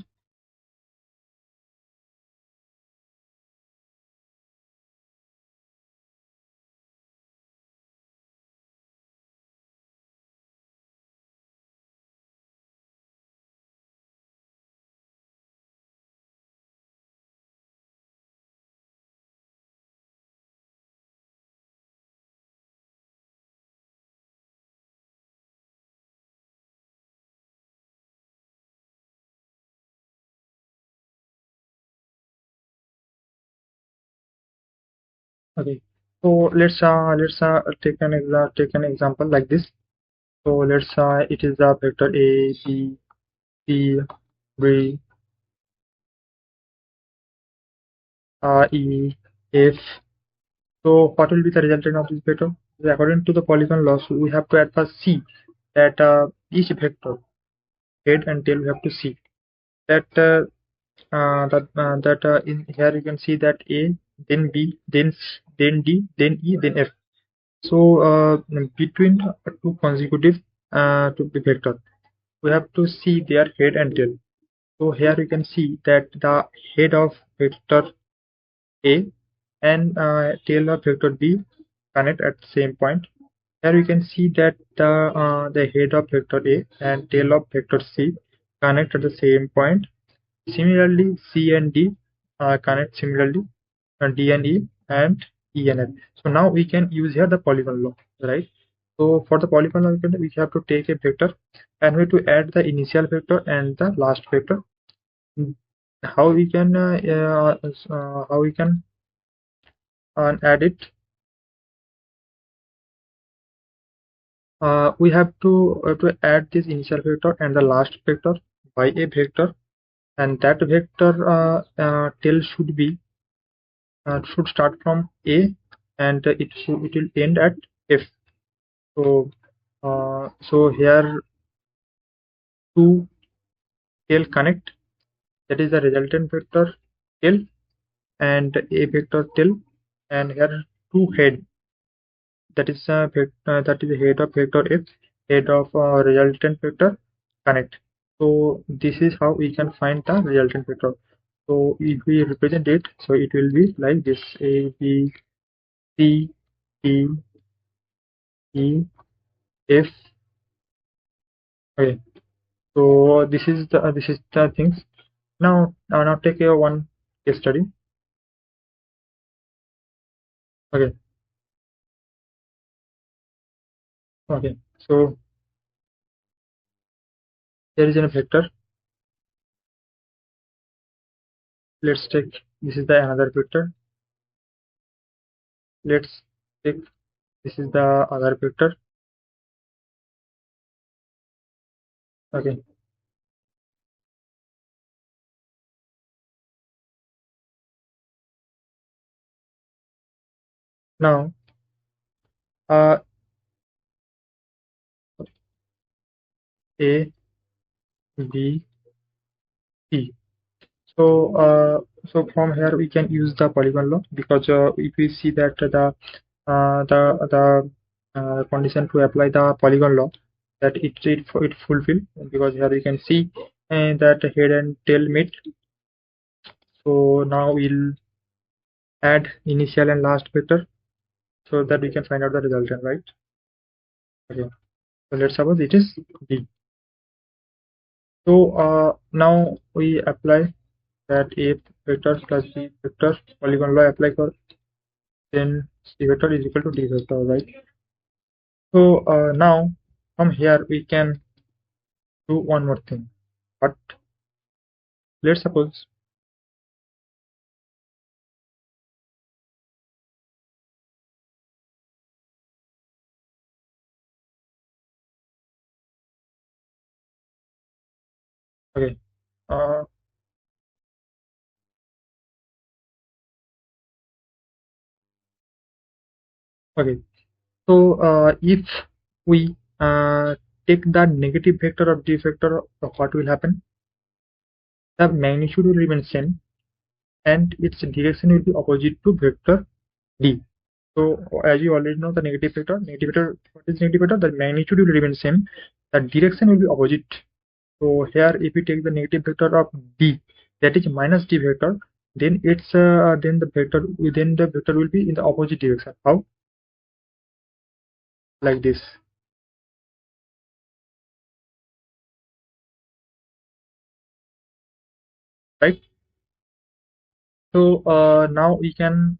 Okay, so take an example like this. So let's it is the vector A, B, C, D, E, F. So what will be the resultant of this vector? According to the polygon law, so we have to at first see that each vector, head and tail, we have to see that in here you can see that A, then B, then D, then E, then F. So between two consecutive to the vector, we have to see their head and tail. So here you can see that the head of vector A and tail of vector B connect at the same point. Here you can see that the head of vector A and tail of vector C connect at the same point. Similarly, C and D connect similarly, and D and E, and E and F. So now we can use here the polygon law, right? So for the polygon law, we have to take a vector and we have to add the initial vector and the last vector. How we can add it? We have to add this initial vector and the last vector by a vector, and that vector tail should start from A, and it will end at F. So here two tail connect, that is the resultant vector tail and a vector tail, and here two head, that is that is the head of vector F, head of resultant vector connect. So this is how we can find the resultant vector. So if we represent it, so it will be like this: A, B, C, D, E, F. Okay, so this is the things. Now take a one case study. Okay, okay. So there is a vector. Let's take, this is the another vector. Let's take, this is the other vector. Okay. Now uh, A, B, C. So so from here we can use the polygon law, because if we see that the condition to apply the polygon law, that it fulfill, because here you can see that head and tail meet. So now we'll add initial and last vector so that we can find out the resultant, right? Okay, so let's suppose it is D. So now we apply that A vector plus B vector polygon law apply for, then C vector is equal to D vector, right? So now from here we can do one more thing. But let's suppose, okay, uh, okay. So if we take the negative vector of D vector, what will happen? The magnitude will remain same and its direction will be opposite to vector D. So as you already know, the negative vector, what is negative vector? The magnitude will remain same, the direction will be opposite. So here if we take the negative vector of D, that is minus D vector, then it's then the vector will be in the opposite direction. How? Like this, right? So now we can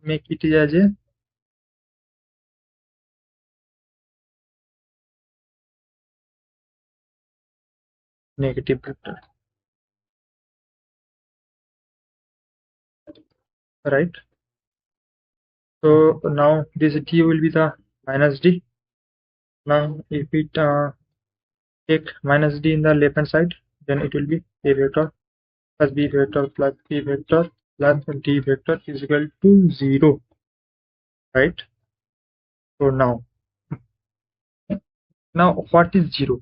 make it as a negative vector, right? So now this D will be the minus D. Now if we take minus D in the left hand side, then it will be A vector plus B vector plus C vector plus D vector is equal to 0, right? So now what is 0?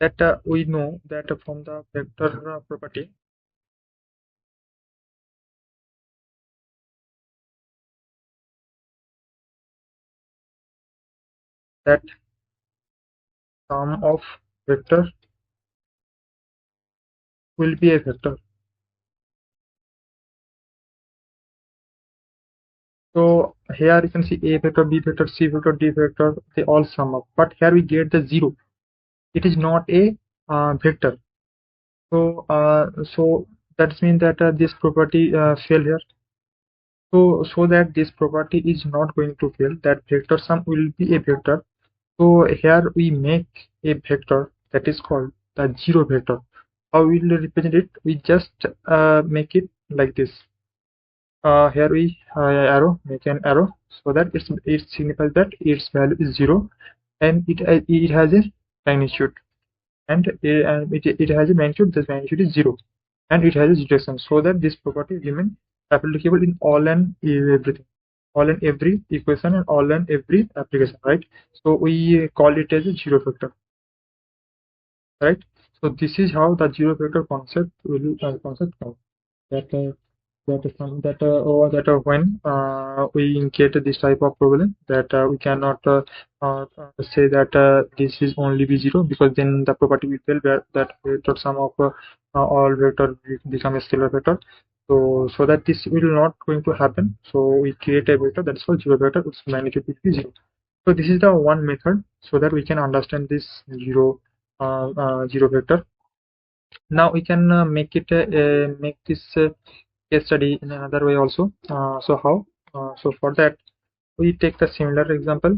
That we know that from the vector property, that sum of vector will be a vector. So here you can see A vector, B vector, C vector, D vector, they all sum up. But here we get the 0. It is not a vector. So that means that this property fail here. So that this property is not going to fail, that vector sum will be a vector. So here we make a vector that is called the 0 vector. How we will represent it? We just make it like this. Here we make an arrow so that it signifies that its value is 0 and it has a magnitude, and it has a magnitude. This magnitude is 0 and it has a direction, so that this property remains applicable in all and everything, all and every equation and all and every application, right? So we call it as a 0 vector, right? So this is how the 0 vector concept will concept comes. That when we get this type of problem, that we cannot say that this is only be 0, because then the property will fail, where that vector sum of all vector become a scalar vector. So that this will not going to happen, so we create a vector that is called 0 vector, its magnitude will be 0. So this is the one method so that we can understand this 0 vector. Now we can make it make this case study in another way also. So how? So for that we take the similar example.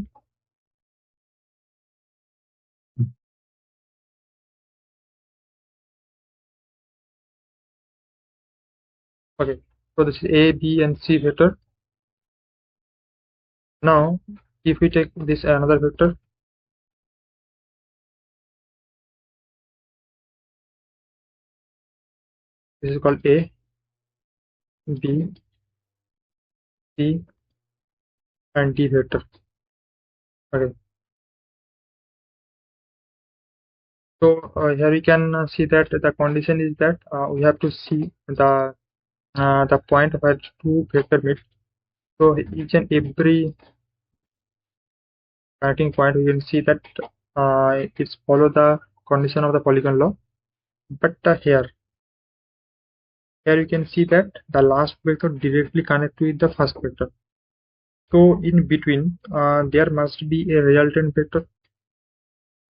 Okay, so this is A, B, and C vector. Now if we take this another vector, this is called A, B, C, and D vector. Okay, so here we can see that the condition is that we have to see the point where two vector meet. So each and every connecting point, we can see that it's follow the condition of the polygon law. But here you can see that the last vector directly connect with the first vector. So in between, there must be a resultant vector.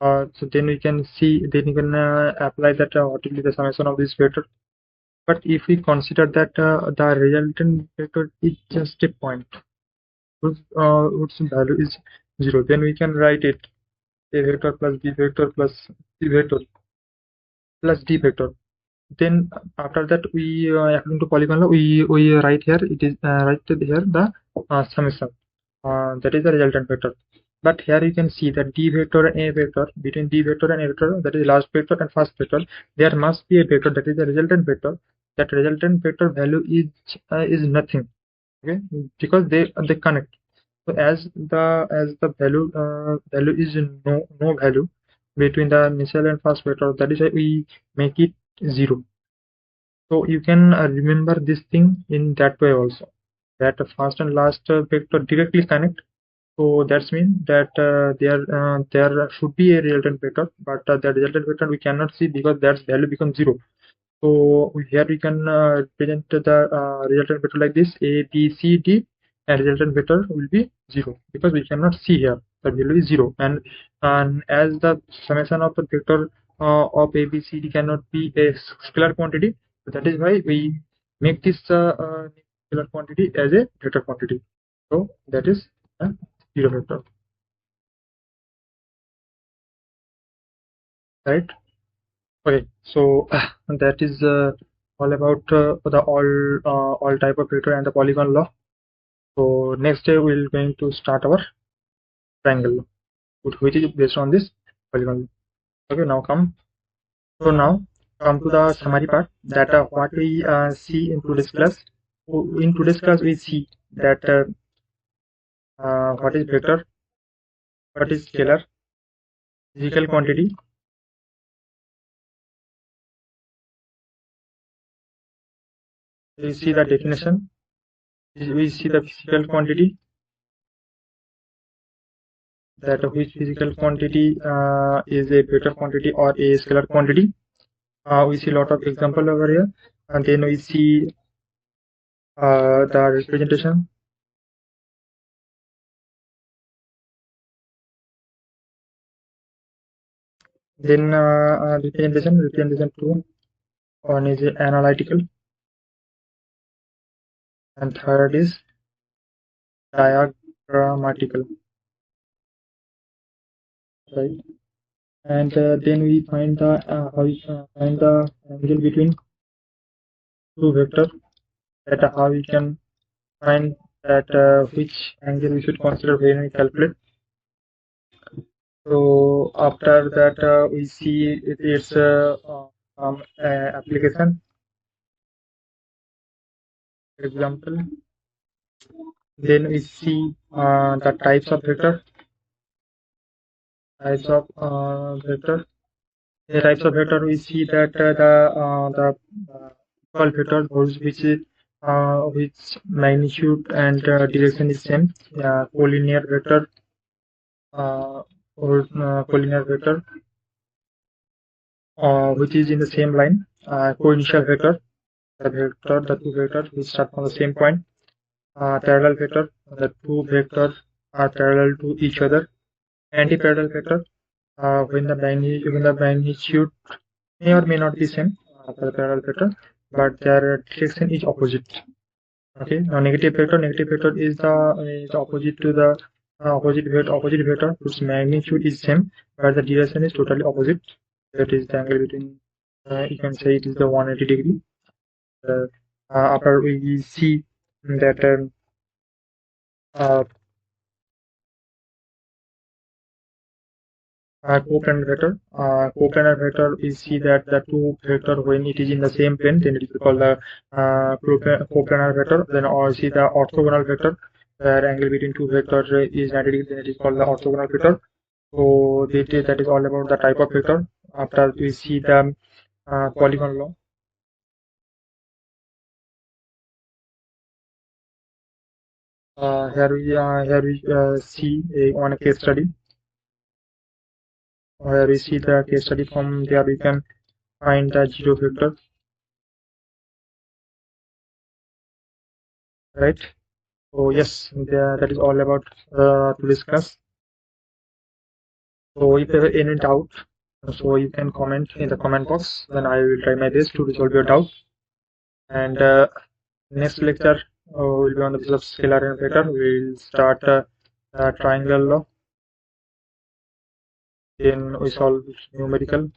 So then we can see, then you can apply that what will be the summation of this vector. But if we consider that the resultant vector is just a point, whose value is 0, then we can write it a vector plus b vector plus c vector plus d vector. Then after that, we according to polygon law, we write here, it is write here the summation, that is the resultant vector. But here you can see that d vector and a vector, between d vector and a vector, that is last vector and first vector, there must be a vector, that is the resultant vector. That resultant vector value is nothing, okay, because they connect. So as the value is no value between the initial and first vector, that is why we make it 0. So you can remember this thing in that way also, that the first and last vector directly connect. So that's mean that there should be a resultant vector, but the resultant vector we cannot see because that value becomes 0. So here we can represent the resultant vector like this: a, b, c, d, and resultant vector will be 0 because we cannot see here, the value is 0. And as the summation of the vector of a, b, c, d cannot be a scalar quantity, so that is why we make this scalar quantity as a vector quantity. So that is a 0 vector, right? Okay, so that is all about the all type of vector and the polygon law. So next day we're going to start our triangle law, which is based on this polygon law. Okay, now come to the summary part, that what we see in today's class. In today's class we see that what is vector, what is scalar, physical quantity, we see the definition, we see the physical quantity, that which physical quantity is a vector quantity or a scalar quantity. We see a lot of example over here, and then we see the representation. Then representation 2. One is analytical, and third is diagrammatical, right? And then we find the how we find the angle between two vectors, that how we can find that which angle we should consider when we calculate. So after that, we see its application. Example. Then we see the types of vector. The types of vector, we see that the equal vector, those which magnitude and direction is same. Collinear vector, or collinear vector, which is in the same line. Coinitial vector, the two vectors which start from the same point. Parallel vector, the two vectors are parallel to each other. Anti-parallel vector, when the magnitude may or may not be same for the parallel vector, but their direction is opposite. Okay, now negative vector is the opposite to the opposite vector whose magnitude is same, but the direction is totally opposite. That is the angle between, you can say it is the 180 degree. After we see that coplanar vector. Coplanar vector, we see that the two vector, when it is in the same plane, then it is called the coplanar vector. Then or see the orthogonal vector, where angle between two vectors is 90 degrees, then it is called the orthogonal vector. So that is all about the type of vector. After we see the polygon law. Here we see on a case study. Here we see the case study. From there we can find the zero vector, right? So yes, that is all about to discuss. So if you have any doubt, so you can comment in the comment box. Then I will try my best to resolve your doubt. And next lecture will be on the basis of scalar and vector. We will start triangle law. Then we solve numerical.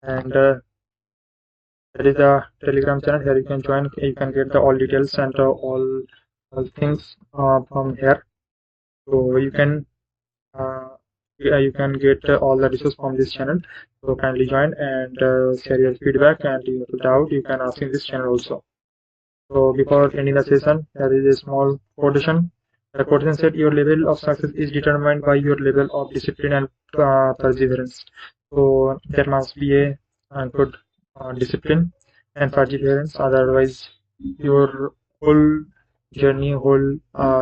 And that is the Telegram channel. Here you can join. You can get the all details and all things from here. So you can you can get all the resources from this channel. So kindly join and share your feedback, and if you doubt you can ask in this channel also. So before ending the session, there is a small quotation. The quotation said, your level of success is determined by your level of discipline and perseverance. So there must be a good discipline and perseverance. Otherwise, your whole journey, whole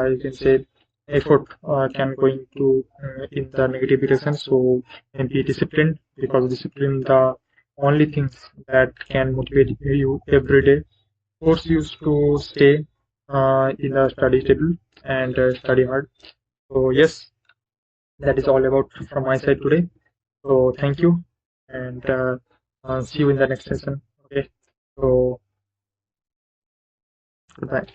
you can say effort can going to in the negative direction. So and be disciplined, because discipline the only things that can motivate you every day, force you to stay in the study table and study hard. So yes, that is all about from my side today. So thank you, and see you in the next session. Okay, so goodbye.